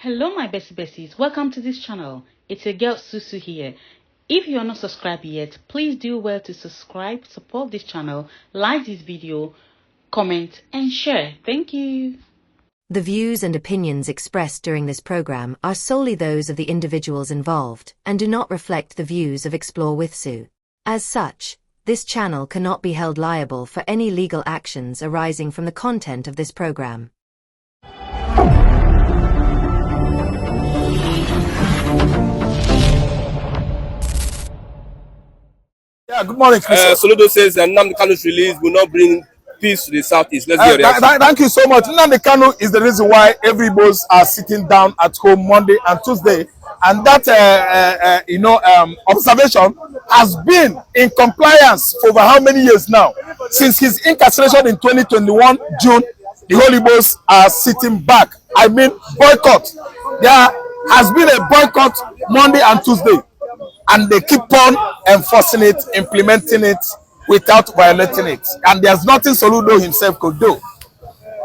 Hello my besties, welcome to this channel. It's your girl Susu here. If you are not subscribed yet, please do well to subscribe, support this channel, like this video, comment and share. Thank you. The views and opinions expressed during this program are solely those of the individuals involved and do not reflect the views of Explorewithsu. As such, this channel cannot be held liable for any legal actions arising from the content of this program. Yeah, good morning, Soludo says that Nnamdi Kanu's release will not bring peace to the southeast. Let's get reaction. Thank you so much. Nnamdi Kanu is the reason why every boss are sitting down at home Monday and Tuesday, and that observation has been in compliance for over how many years now? Since his incarceration in 2021 June, the holy boss are sitting back. I mean boycott. There has been a boycott Monday and Tuesday, and they keep on enforcing it, implementing it without violating it. And there's nothing Soludo himself could do.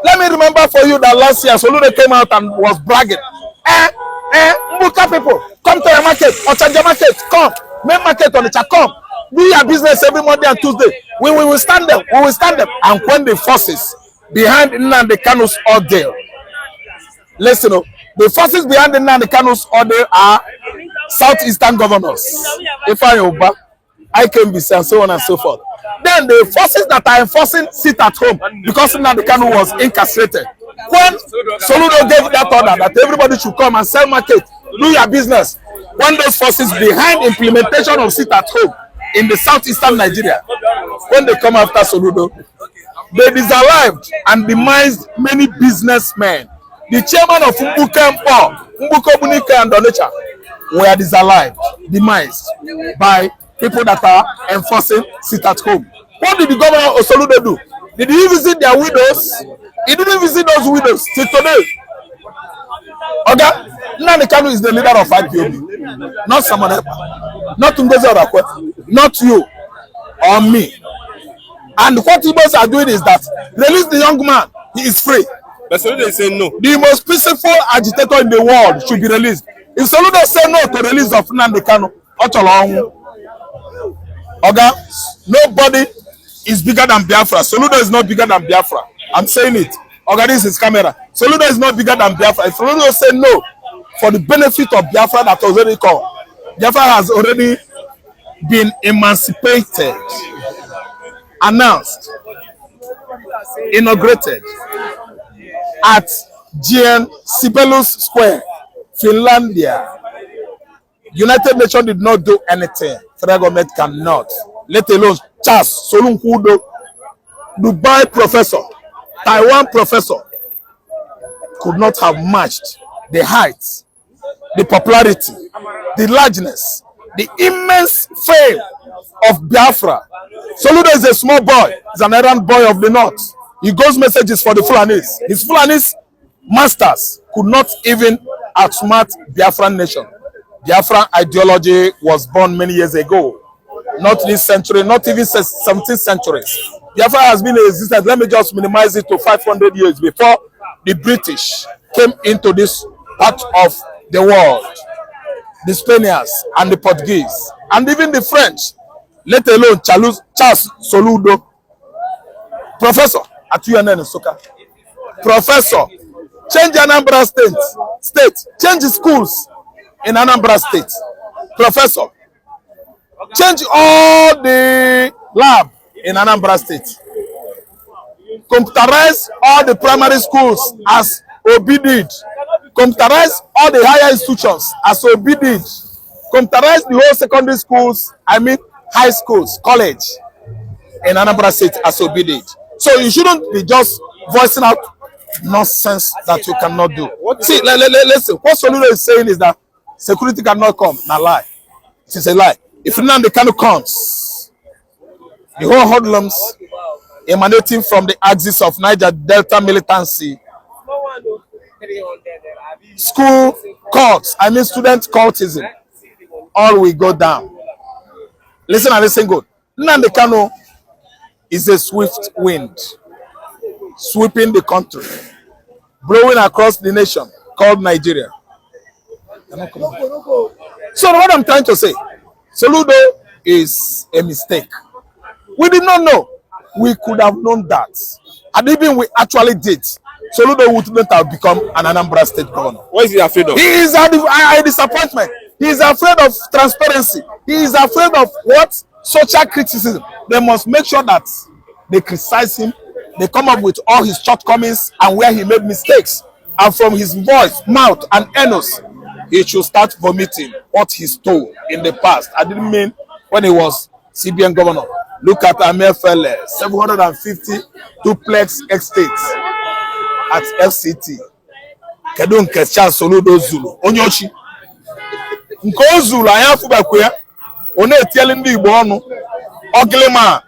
Let me remember for you that last year Soludo came out and was bragging. Mbuka people, come to the market, Ochanja market, come. Main market on the chat, come. Do your business every Monday and Tuesday. We will stand them. We will stand them. And when the forces behind Nnamdi Kanu's ordeal, listen up, the forces behind Nnamdi Kanu's ordeal are southeastern governors, Ipob, IKMBC, and so on and so forth. Then the forces that are enforcing sit at home because Nnamdi Kanu was incarcerated. When Soludo gave that order that everybody should come and sell market, do your business, when those forces behind implementation of sit at home in the southeastern Nigeria, when they come after Soludo, they disallowed and demised many businessmen. The chairman of Mbuko Bunike and Donecha were disallowed, demised by people that are enforcing sit at home. What did the governor of Soludo do? Did he visit their widows? He didn't visit those widows till today. Okay? Nnamdi Kanu is the leader of Ipob, not someone else, not Ngozi Orabueze, not you or me. And what Igbos are doing is that release the young man, he is free. But Soludo is saying no. The most peaceful agitator in the world should be released. If Soludo say no to the release of Nnamdi Kanu, nobody is bigger than Biafra. Soludo is not bigger than Biafra. I'm saying it. This is camera. Soludo is not bigger than Biafra. If Soludo say no for the benefit of Biafra that was already called, Biafra has already been emancipated, announced, inaugurated at GN Sibelius Square, Finlandia. United Nations did not do anything. Federal government cannot. Let alone Charles Solunkudo, Dubai professor, Taiwan professor, could not have matched the height, the popularity, the largeness, the immense fame of Biafra. Soludo is a small boy. He's an errand boy of the north. He goes messages for the Fulanis. His Fulanis masters could not even outsmart Biafran nation. Biafran ideology was born many years ago. Not this century, not even 17th centuries. Biafra has been in existence. Let me just minimize it to 500 years before the British came into this part of the world. The Spaniards and the Portuguese and even the French, let alone Charles Soludo, professor at UNN in Soka. Professor, change Anambra state, change schools in Anambra State. Professor, change all the lab in Anambra State. Computerize all the primary schools as Obi did. Computerize all the higher institutions as Obi did. Computerize the whole secondary schools, I mean high schools, college in Anambra State as Obi did. So you shouldn't be just voicing out nonsense that you cannot do. See, listen, what Soludo is saying is that security cannot come. Not lie. It is a lie. If Nnamdi Kanu comes, the whole hoodlums emanating from the axis of Niger Delta militancy, school cults, I mean student cultism, all will go down. Listen and listen good. Nnamdi Kanu is a swift wind sweeping the country, blowing across the nation called Nigeria. So what I'm trying to say, Soludo is a mistake. We did not know. We could have known that. And even we actually did. Soludo wouldn't have become an Anambra State governor. What is he afraid of? He is a disappointment. He is afraid of transparency. He is afraid of what? Social criticism. They must make sure that they criticize him. They come up with all his shortcomings and where he made mistakes. And from his voice, mouth, and anus, he should start vomiting what he stole in the past. I didn't mean when he was CBN governor. Look at Amefele, 750 duplex estates at FCT. Kedun Kesha Soludo Zulu. Onyochi. Nko Zulu, I have Fubakuya. One telling me Bono. Ugly man.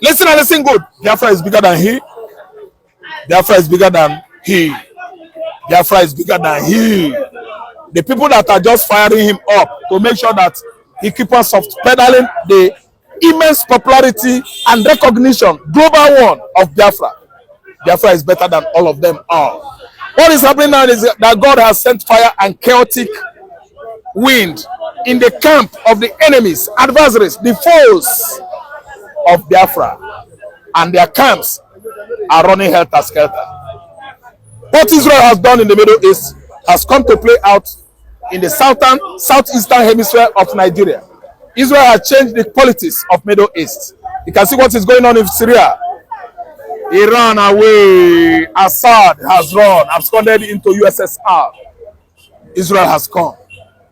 Listen and listen good. Biafra is bigger than he. Biafra is bigger than he. Biafra is bigger than he. The people that are just firing him up to make sure that he keeps on soft pedaling the immense popularity and recognition, global one of Biafra. Biafra is better than all of them all. What is happening now is that God has sent fire and chaotic wind in the camp of the enemies, adversaries, the foes of Biafra, and their camps are running helter-skelter. What Israel has done in the Middle East has come to play out in the southeastern hemisphere of Nigeria. Israel has changed the politics of Middle East. You can see what is going on in Syria. Iran away. Assad has run, absconded into USSR. Israel has come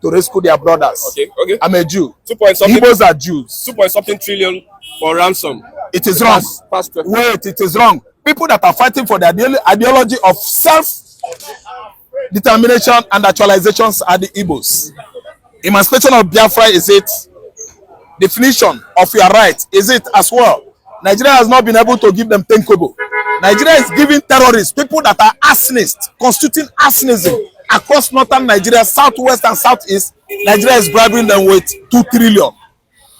to rescue their brothers. Okay. I'm a Jew. Igbos are Jews. 2.something trillion for ransom. It is wrong. Wait, it is wrong. People that are fighting for the ideology of self-determination and actualizations are the Igbos. Emancipation of Biafra is it. Definition of your right is it as well. Nigeria has not been able to give them Tenkobo. Nigeria is giving terrorists, people that are arsonists, constituting arsonism across northern Nigeria, southwest and southeast. Nigeria is bribing them with 2 trillion.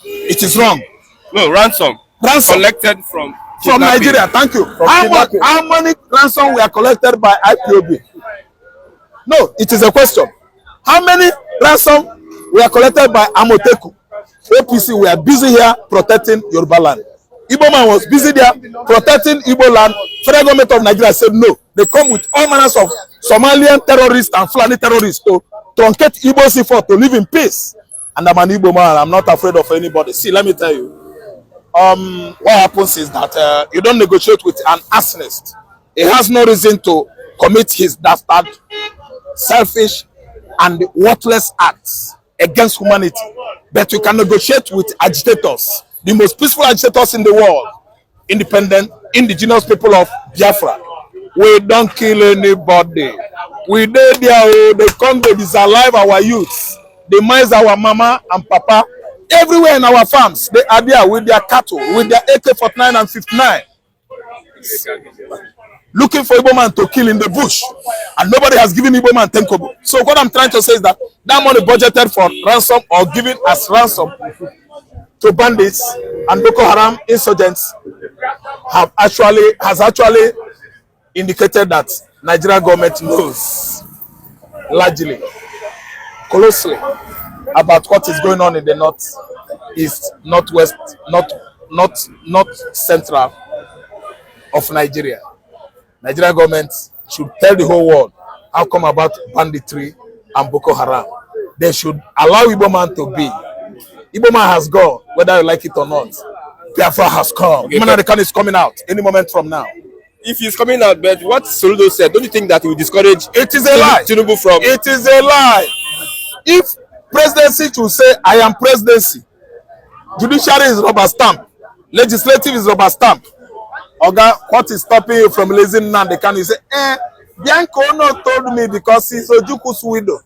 It is wrong. No, ransom. Collected from Nigeria. Thank you. How many ransom were collected by IPOB? No, it is a question. How many ransom were collected by Amoteku? APC were busy here protecting Yoruba land. Igbo man was busy there protecting Igbo land. Federal government of Nigeria said no. They come with all manners of Somalian terrorists and Fulani terrorists to truncate Igbo's effort to live in peace. And I'm an Igbo man. I'm not afraid of anybody. See, let me tell you. What happens is that you don't negotiate with an arsonist. He has no reason to commit his dastard, selfish, and worthless acts against humanity. But you can negotiate with agitators, the most peaceful agitators in the world, independent, indigenous people of Biafra. We don't kill anybody. We did there, they come to disalive our youths. They mice our mama and papa. Everywhere in our farms, they are there with their cattle, with their AK-49 and 59. Looking for Igbo man to kill in the bush. And nobody has given Igbo man Tenkobo. So what I'm trying to say is that money budgeted for ransom or given as ransom to bandits and Boko Haram insurgents has actually indicated that Nigerian government knows largely, closely about what is going on in the northeast, northwest, north central of Nigeria. Nigerian government should tell the whole world how come about banditry and Boko Haram. They should allow Igbo man to be. Igbo man has gone, whether you like it or not. Biafra has come. Nnamdi Kanu is coming out any moment from now. If he's coming out, but what Soludo said, don't you think that he will discourage it is a lie. Tinubu from? It is a lie. If presidency to say, I am presidency, judiciary is rubber stamp, legislative is rubber stamp. Oga, what is stopping you from releasing Nnamdi Kanu? You say, Bianco no told me because he's Ojuku's widow.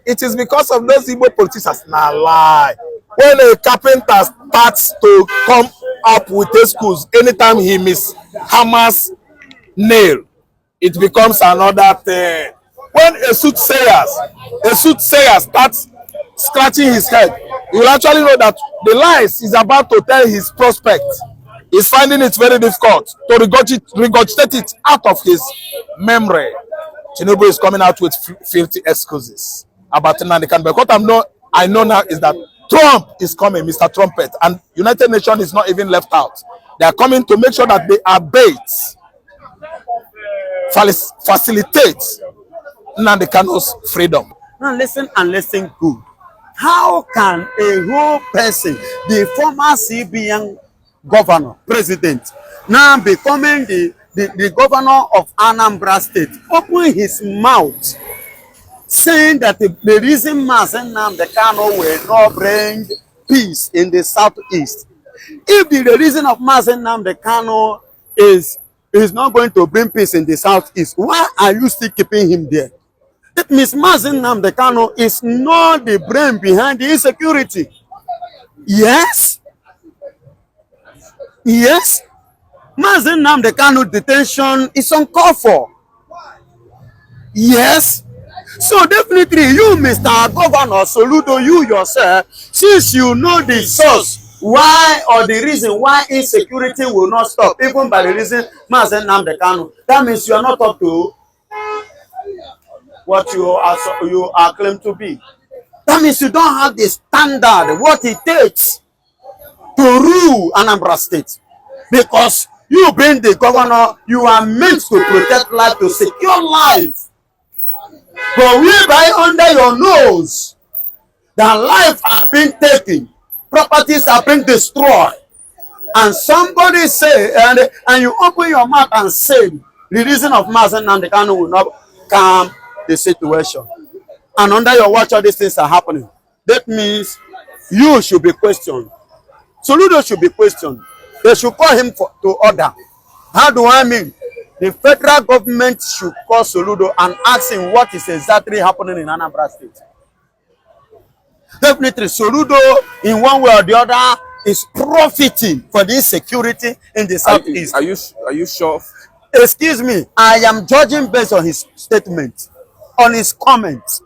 It is because of those Igbo politicians. Nah, lie. When a carpenter starts to come up with excuse anytime he hammers nail, it becomes another thing. When a soothsayer starts scratching his head, you will actually know that the lies he's about to tell his prospect is finding it very difficult to regurgitate it out of his memory. Tinubu is coming out with filthy excuses about Nnamdi Kanu. But what I know now is that Trump is coming, Mr. Trumpet, and United Nations is not even left out. They are coming to make sure that they abate, facilitate Nnamdi Kanu's freedom. Now listen and listen good. How can a whole person, the former CBN governor, president, now becoming the governor of Anambra State, open his mouth saying that the reason Mazi Nnamdi Kanu will not bring peace in the southeast? If the reason of Mazi Nnamdi Kanu is not going to bring peace in the southeast, why are you still keeping him there? That means Mazi Nnamdi Kanu is not the brain behind the insecurity. Yes. Yes. Mazi Nnamdi Kanu detention is uncalled for. Yes. So definitely you, Mr. Governor Soludo, you yourself, since you know the source why or the reason why insecurity will not stop, even by the reason Mazi Nnamdi Kanu, that means you are not up to what you are claimed to be. That means you don't have the standard, what it takes to rule Anambra State. Because you being the governor, you are meant to protect life, to secure life. But whereby under your nose, the life are being taken, properties are being destroyed, and somebody say, and you open your mouth and say, the reason of Mazi Nnamdi Kanu will not calm the situation. And under your watch, all these things are happening. That means you should be questioned. Soludo should be questioned. They should call him to order. How do I mean? The federal government should call Soludo and ask him what is exactly happening in Anambra State. Definitely, Soludo, in one way or the other, is profiting for the insecurity in the southeast. Are you sure? Excuse me, I am judging based on his statement, on his comments.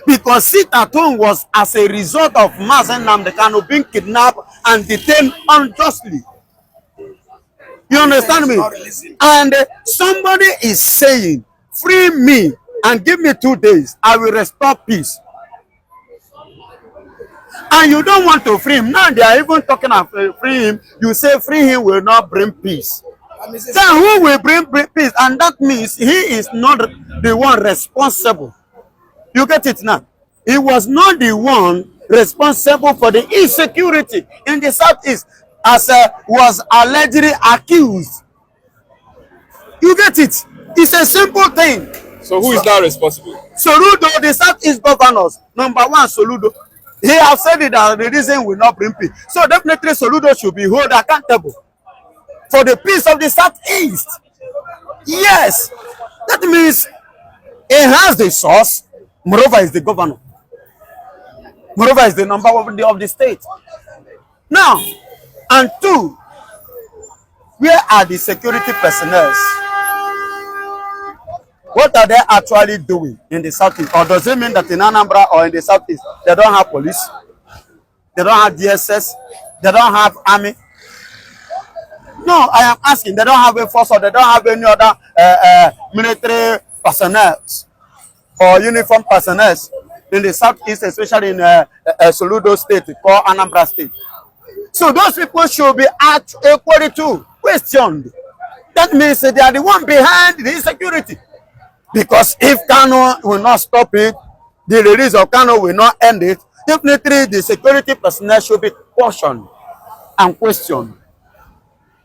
Because sit-at-home was as a result of Mazi Nnamdi Kanu being kidnapped and detained unjustly. You understand me? And somebody is saying, free me and give me 2 days, I will restore peace. And you don't want to free him. Now they are even talking of free him. You say free him will not bring peace. Then who will bring peace? And that means he is not the one responsible. You get it now? He was not the one responsible for the insecurity in the southeast, as was allegedly accused. You get it? It's a simple thing. So who is now responsible? Soludo, the southeast governors. Number one, Soludo. He has said it that the reason will not bring peace. So definitely Soludo should be held accountable for the peace of the southeast. Yes. That means he has the source. Moreover, is the governor. Moreover, is the number one of the state. Now, and two, where are the security personnel? What are they actually doing in the southeast? Or does it mean that in Anambra or in the southeast, they don't have police? They don't have DSS? They don't have army? No, I am asking. They don't have a force or they don't have any other military personnel or uniform personnel in the southeast, especially in Soludo state called Anambra State. So those people should be equally too questioned. That means they are the one behind the insecurity. Because if Kanu will not stop it, the release of Kanu will not end it, definitely the security personnel should be cautioned and questioned,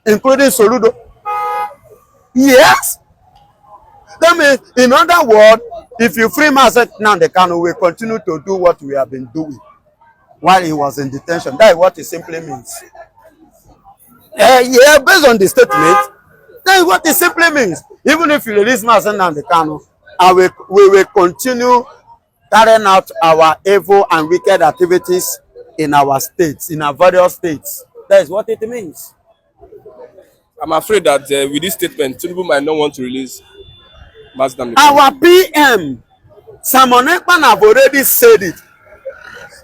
including Soludo. Yes. That means, in other words, if you free Mazi Nnamdi Kanu, we continue to do what we have been doing while he was in detention. That is what it simply means. Yeah, based on the statement, that is what it simply means. Even if you release Mazi Nnamdi Kanu, we will continue carrying out our evil and wicked activities in our states, in our various states. That is what it means. I'm afraid that with this statement, Tinubu might not want to release Mazi Nnamdi Kanu. Our PM, Simon Ekpa, have already said it,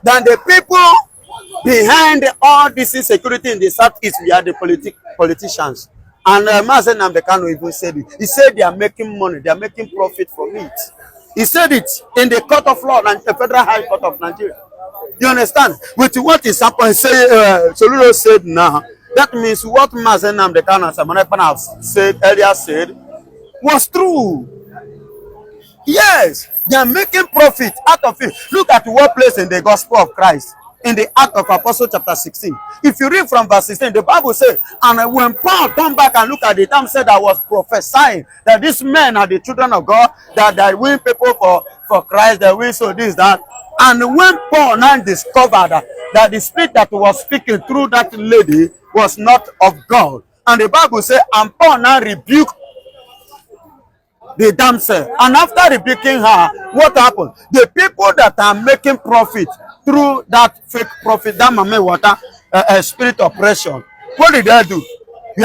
that the people behind all this insecurity in the southeast, we are the politicians. And Mazi Nnamdi Kanu even said it. He said they are making money, they are making profit from it. He said it in the court of law, the Federal High Court of Nigeria. You understand? With what is happening, Soludo said now, that means what Mazi Nnamdi Kanu have said earlier was true. Yes, they are making profit out of it. Look at what place in the Gospel of Christ, in the Act of Apostles chapter 16. If you read from verse 16, the Bible says, and when Paul turned back and looked at the time, said I was prophesying that these men are the children of God, that they win people for Christ, they win so this, that. And when Paul now discovered that the spirit that was speaking through that lady was not of God, and the Bible says, and Paul now rebuked the damsel, and after rebuking her, what happened? The people that are making profit through that fake profit, that mame water, spirit oppression, what did they do?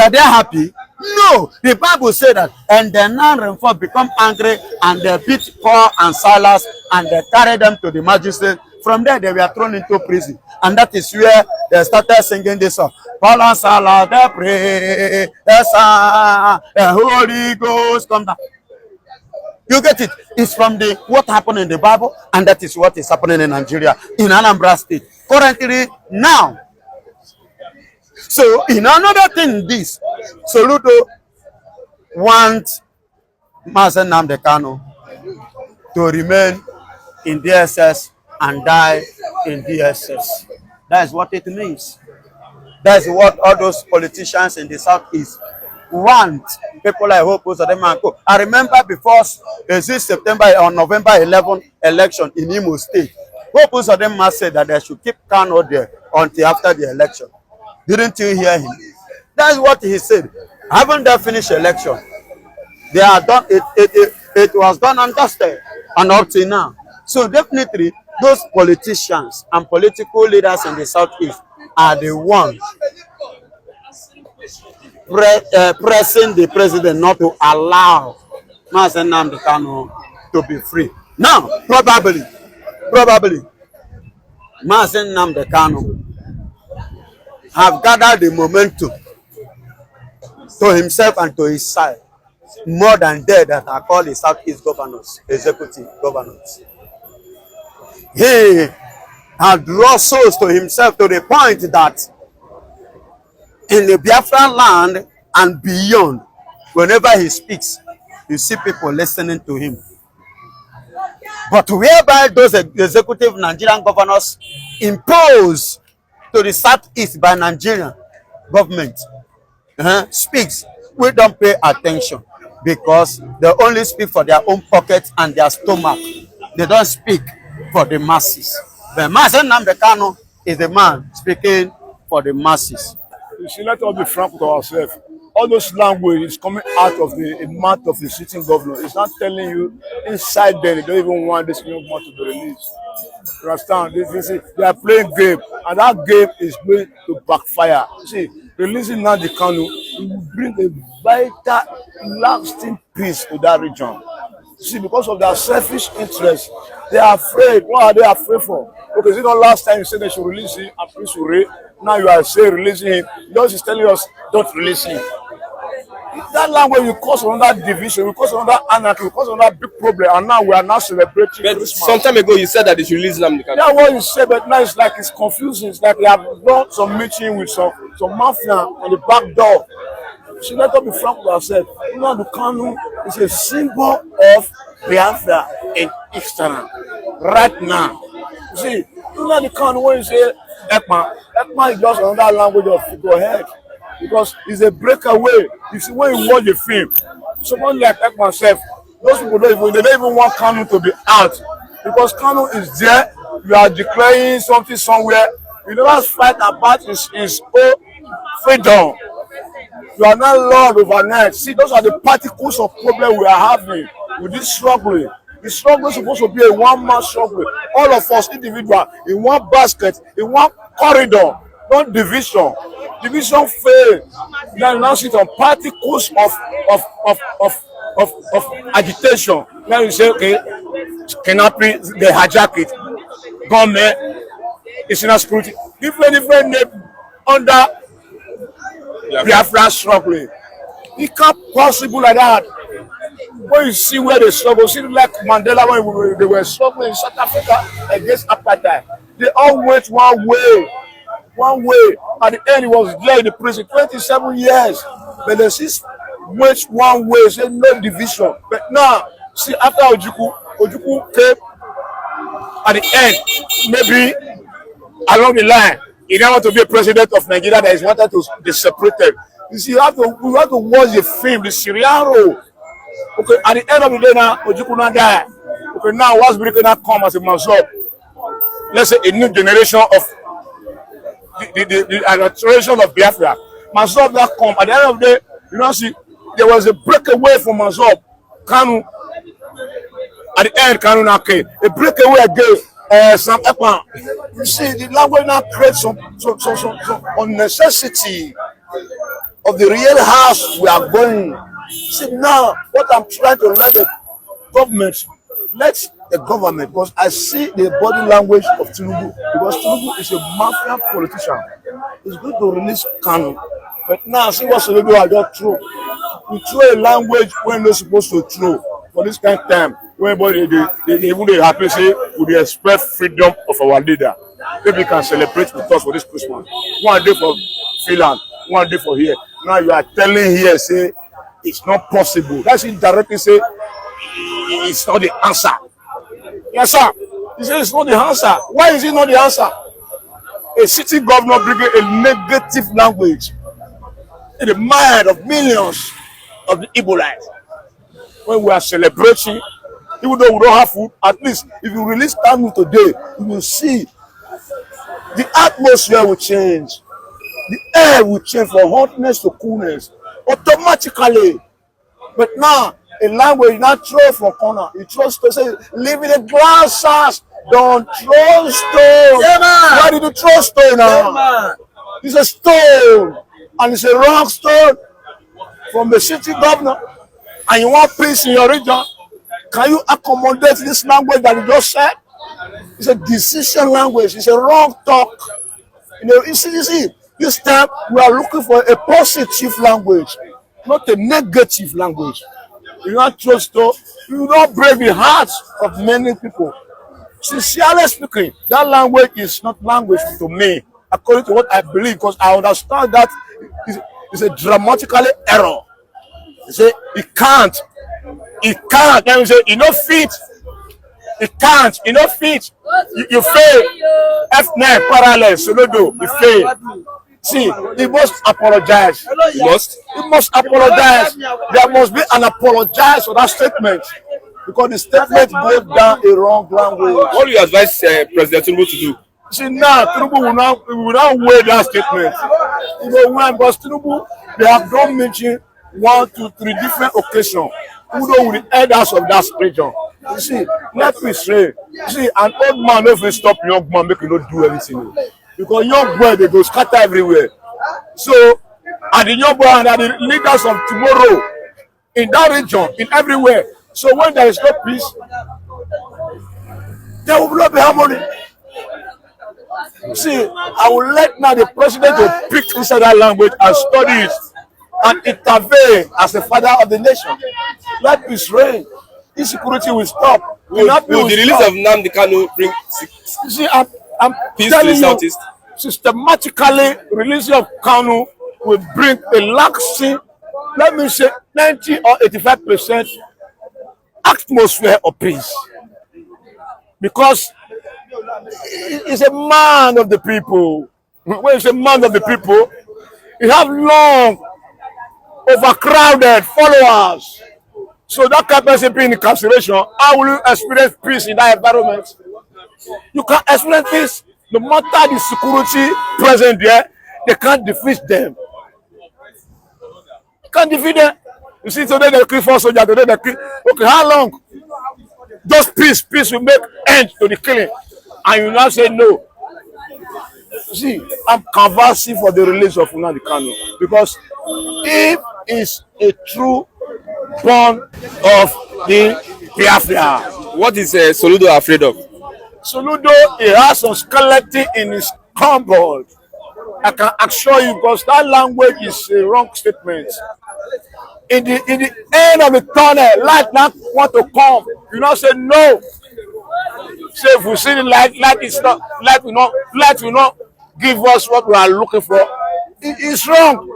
Are they happy? No. The Bible said that, and the non-reform become angry, and they beat Paul and Silas, and they carry them to the magistrate. From there, they were thrown into prison, and that is where they started singing this song. Paul and Silas, they pray, the Holy Ghost come down. You get it? It's from the what happened in the Bible, and that is what is happening in Nigeria, in Anambra State. Currently, now. So, in another thing, this, Soludo wants Mazi Nnamdi Kanu to remain in DSS and die in DSS. That is what it means. That is what all those politicians in the Southeast want. People like Hope Uzodimma. I remember before this September or November 11 election in Imo State, Hope Uzodimma said that they should keep Kanu there until after the election. Didn't you hear him? That's what he said. Haven't they finished election? They are done. It was done and dusted, and up to now. So definitely, those politicians and political leaders in the Southeast are the ones pressing the president not to allow Mazi Nnamdi Kanu to be free. Now, probably, Mazi Nnamdi Kanu have gathered the momentum to himself and to his side more than they that are called the Southeast governors, executive governors. He had drawn souls to himself to the point that in the Biafra land and beyond, whenever he speaks, you see people listening to him. But whereby those executive Nigerian governors impose to the Southeast by Nigerian government speaks, we don't pay attention because they only speak for their own pockets and their stomach. They don't speak for the masses. But Mazi Nnamdi Kanu is the man speaking for the masses. You see, let us be frank with ourselves. All those language is coming out of the mouth of the sitting governor. It's not telling you inside there they don't even want this young man to be released. You understand? They are playing game, and that game is going to backfire. You see, releasing Nnamdi Kanu will bring a vital, lasting peace to that region. You see, because of their selfish interest, they are afraid. What are they afraid for? Okay, you know, last time you said they should release him and Prince Ure. Now you are saying releasing him. Yours is telling us don't release him. That language will cause another division, will cause another anarchy, will cause another big problem, and now we are now celebrating Christmas. Some time ago you said that they should release Nnamdi Kanu. That's what you said, but now it's like it's confusing. It's like they have done some meeting with some mafia on the back door. So let us be frank with ourselves. Nnamdi Kanu is a symbol of Biafra in Eastern right now. You see, Nnamdi Kanu, when you say Ekpa is just another language of figurehead. Because it's a breakaway. You see, when you watch the film, someone like Ekpa self, those people they don't even want Kanu to be out. Because Kanu is there, you are declaring something somewhere, you never fight about his own freedom. You are not Lord overnight. See, those are the particles of problem we are having with this struggling. The struggle is supposed to be a one-man struggle. All of us, individual, in one basket, in one corridor, not division. Division fails. Then you now sit on particles of agitation. Now you say, okay, cannot be they hijack it. Government, it's not security. Different name under Biafra struggling. It can't possible like that. When you see where they struggle, see like Mandela when they were struggling in South Africa against apartheid, they all went one way. One way. At the end, he was there in the prison 27 years. But the six went one way, say no division. But now, see, after Ojukwu came at the end, maybe along the line, he didn't want to be a president of Nigeria that is wanted to be separated. You see, we have to watch the film, the Syriano. Okay, at the end of the day now, Ojukwu now die. Okay, now what's breaking now come as a mansop? Let's say a new generation of the adulteration of Biafra. Mansop that come at the end of the day, you know, see, there was a breakaway from Mansop. Kanu, at the end, Kanu now came. A breakaway again, some Ekpa. You see, the language now creates some unnecessity of the real house we are going. See, now, what I'm trying to let the government, because I see the body language of Tinubu, because Tinubu is a mafia politician. He's going to release Kanu. But now, see what Soludo I just throw. We throw a language when they're supposed to throw. For this kind of time, when they happy say, we expect freedom of our leader. Maybe we can celebrate with us for this Christmas. One day for Finland, one day for here. Now you are telling here, say, it's not possible. That's indirectly say, it's not the answer. Yes, sir. He says it's not the answer. Why is it not the answer? A city governor bringing a negative language in the mind of millions of the Igbos. When we are celebrating, even though we don't have food, at least if you release Kanu today, you will see the atmosphere will change. The air will change from hotness to coolness automatically. But now, a language not throw from corner. You throw stone. Say, live in a glass house. Don't throw stone. Yeah, why did you throw stone now? Yeah, it's a stone. And it's a wrong stone from the city governor. And you want peace in your region. Can you accommodate this language that you just said? It's a decision language. It's a wrong talk. You see, this time we are looking for a positive language, not a negative language. You don't trust, you don't break the hearts of many people. Sincerely speaking, that language is not language to me, according to what I believe, because I understand that it's a dramatically error. You say, it can't. Let me say, you don't fit. It can't. You don't fit. You fail. F9 parallel, Soludo, you fail. See, he must apologize. He must apologize. There must be an apologize for that statement. Because the statement goes down a wrong language. What do you advise President Tinubu to do? See, now, Tinubu will not weigh that statement. You know, when Tinubu, they have done mention 1, 2, 3 different occasions. Who know with the elders of that region. You see, let me say, see, an old man don't stop young man make you not do anything. Because young boy they go scatter everywhere. So, and the young boy and the leaders of tomorrow in that region, in everywhere. So when there is no peace, there will not be harmony. See, I will let now the president to pick inside that language and study it and intervene as the father of the nation. Let peace reign. Insecurity will stop. Will the release of Nnamdi Kanu bring see, I'm peace to the southeast? Systematically, releasing of Kanu will bring a lasting, let me say, 90 or 85% atmosphere of peace. Because he's a man of the people. When he's a man of the people, he have long, overcrowded followers. So that kind of person being in incarceration, how will you experience peace in that environment? You can't experience peace. No matter the security present there, they can't defeat them. You can't defeat them. You see, today they kill 4 soldiers, today they kill. Okay, how long? Just peace will make end to the killing. And you now say no. See, I'm canvassing for the release of Nnamdi Kanu because if is a true born of the Biafra. What is Soludo afraid of? Soludo, he has some skeleton in his cupboard. I can assure you because that language is a wrong statement. in the end of the tunnel, light not want to come. You not say no. Say if we see the light, light will not give us what we are looking for. It's wrong.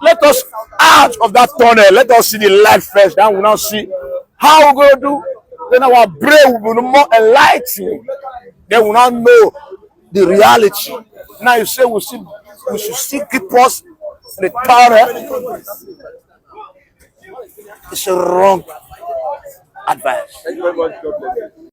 Let us out of that tunnel. Let us see the light first. Then we now see how we go do. Then our brain will be more enlightened. Then we now know the reality. Now you say we should still keep us in the tunnel. It's a wrong advice. Thank you very much. God bless you.